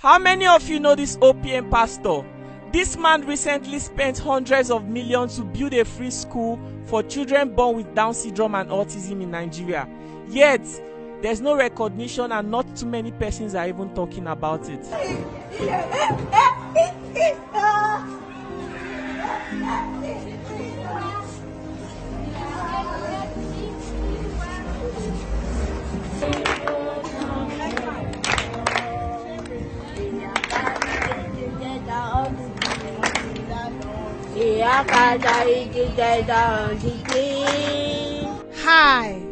How many of you know this OPM pastor? This man recently spent hundreds of millions to build a free school for children born with Down syndrome and autism in Nigeria. Yet, there's no recognition and not too many persons are even talking about it. Hi,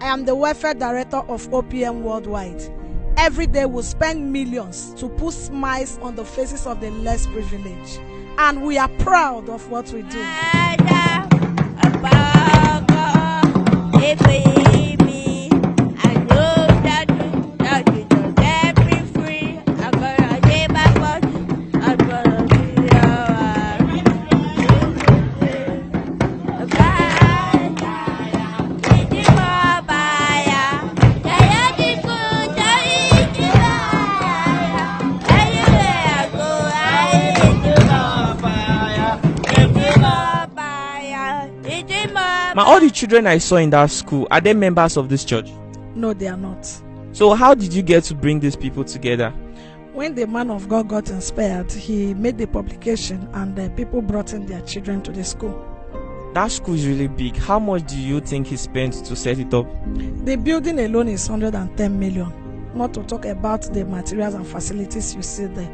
I am the welfare director of OPM Worldwide. Every day we spend millions to put smiles on the faces of the less privileged, and we are proud of what we do. All the children I saw in that school, are they members of this church? No, they are not. So how did you get to bring these people together? When the man of God got inspired, he made the publication and people brought in their children to the school. That school is really big. How much do you think he spent to set it up? The building alone is 110 million. Not to talk about the materials and facilities you see there.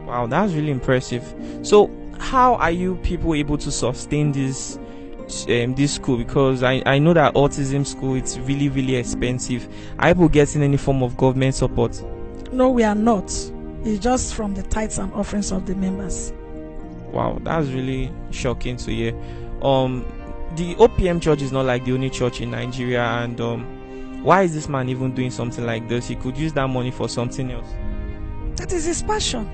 Wow, that's really impressive. So how are you people able to sustain this school? Because I know that autism school, it's really expensive. Are you getting any form of government support? No, we are not. It's just from the tithes and offerings of the members. Wow, that's really shocking to hear. The OPM church is not like the only church in Nigeria, and why is this man even doing something like this? He could use that money for something else. That is his passion.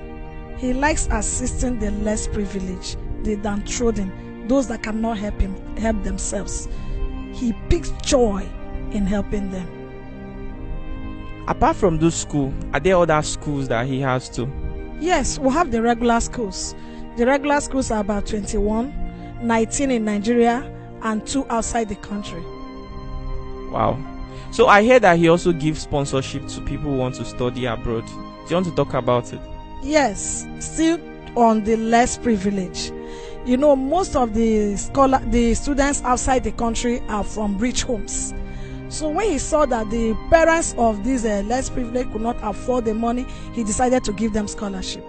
He likes assisting the less privileged, the downtrodden, those that cannot help themselves. He picks joy in helping them. Apart from those schools, are there other schools that he has too? Yes, we have the regular schools. The regular schools are about 21, 19 in Nigeria, and 2 outside the country. Wow. So I hear that he also gives sponsorship to people who want to study abroad. Do you want to talk about it? Yes, still on the less privileged. You know, most of the students outside the country are from rich homes. So when he saw that the parents of these less privileged could not afford the money, he decided to give them scholarship.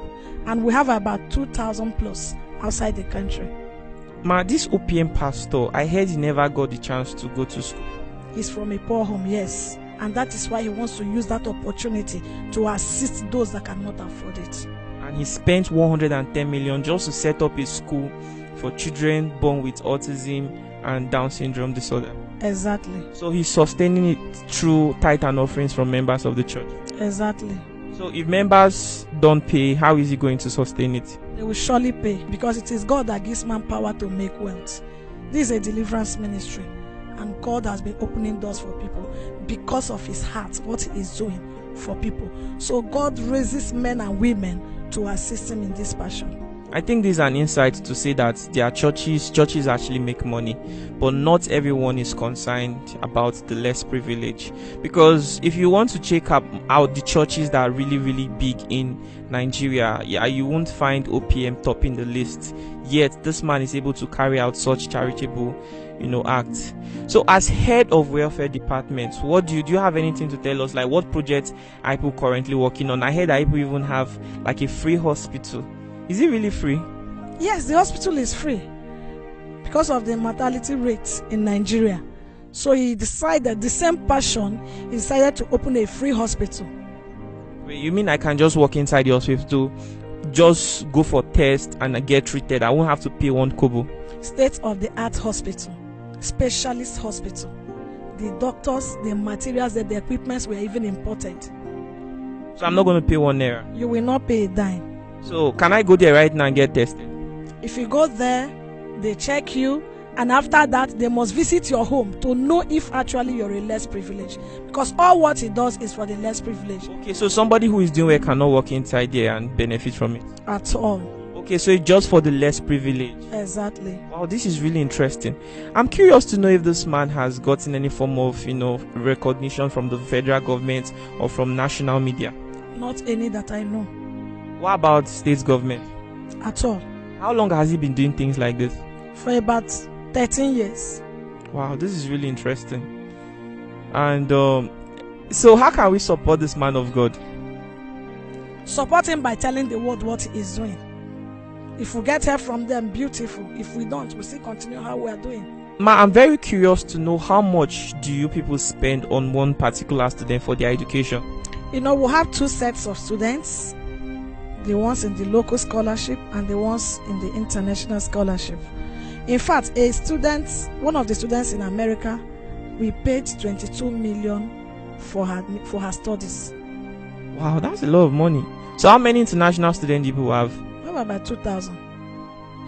And we have about 2,000 plus outside the country. This OPM pastor, I heard he never got the chance to go to school. He's from a poor home, yes. And that is why he wants to use that opportunity to assist those that cannot afford it. And he spent 110 million just to set up a school for children born with autism and Down syndrome disorder. Exactly. So he's sustaining it through tithe and offerings from members of the church. Exactly. So if members don't pay, how is he going to sustain it? They will surely pay, because it is God that gives man power to make wealth. This is a deliverance ministry, and God has been opening doors for people because of his heart, what he is doing for people. So God raises men and women to assist him in this passion. I think this is an insight to say that there are churches actually make money, but not everyone is concerned about the less privileged. Because if you want to check out the churches that are really big in Nigeria, you won't find OPM topping the list. Yet this man is able to carry out such charitable, acts. So as head of welfare department, what do you have anything to tell us? Like, what projects are people currently working on? I heard that people even have like a free hospital. Is it really free? Yes, the hospital is free because of the mortality rate in Nigeria. So he decided, the same passion, he decided to open a free hospital. Wait, you mean I can just walk inside the hospital, just go for tests and get treated? I won't have to pay one kobo? State-of-the-art hospital, specialist hospital. The doctors, the materials, the equipments were even imported. So I'm not going to pay 1 naira? You will not pay a dime. So can I go there right now and get tested? If you go there, they check you, And after that, they must visit your home to know if actually you're a less privileged. Because all what he does is for the less privileged. Okay, so somebody who is doing well cannot walk inside there and benefit from it At all. Okay, so it's just for the less privileged. Exactly. Wow, this is really interesting. I'm curious to know if this man has gotten any form of, recognition from the federal government or from national media. Not any that I know. What about state government? At all. How long has he been doing things like this? For about 13 years. Wow, this is really interesting. And so how can we support this man of God? Support him by telling the world what he is doing. If we get help from them, beautiful. If we don't, we still continue how we are doing. Ma, I'm very curious to know, how much do you people spend on one particular student for their education? We have 2 sets of students. The ones in the local scholarship and the ones in the international scholarship. In fact, one of the students in America, we paid 22 million for her studies. Wow, that's a lot of money. So how many international students do you have? We have about 2,000.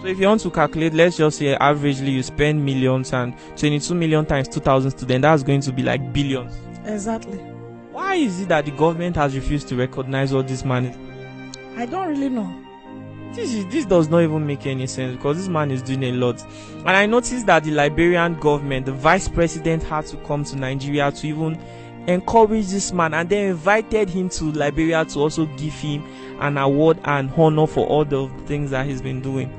So if you want to calculate, let's just say averagely you spend millions, and 22 million times 2,000 students, that's going to be like billions. Exactly. Why is it that the government has refused to recognize all this money? I don't really know. This does not even make any sense, because this man is doing a lot. And I noticed that the Liberian government, the vice president, had to come to Nigeria to even encourage this man, and they invited him to Liberia to also give him an award and honor for all the things that he's been doing.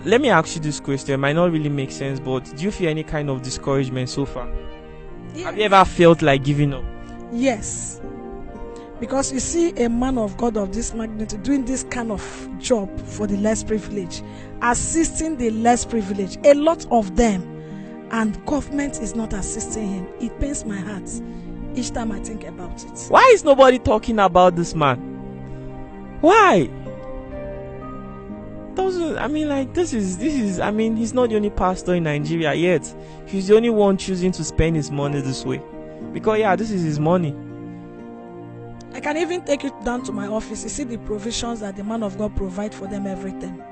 Let me ask you this question. It might not really make sense, but do you feel any kind of discouragement so far? Yes. Have you ever felt like giving up? Yes. Because you see a man of God of this magnitude doing this kind of job for the less privileged, assisting the less privileged, a lot of them, and government is not assisting him. It pains my heart each time I think about it. Why is nobody talking about this man? Why? This is he's not the only pastor in Nigeria yet. He's the only one choosing to spend his money this way. Because this is his money. I can even take it down to my office. You see the provisions that the man of God provide for them every time.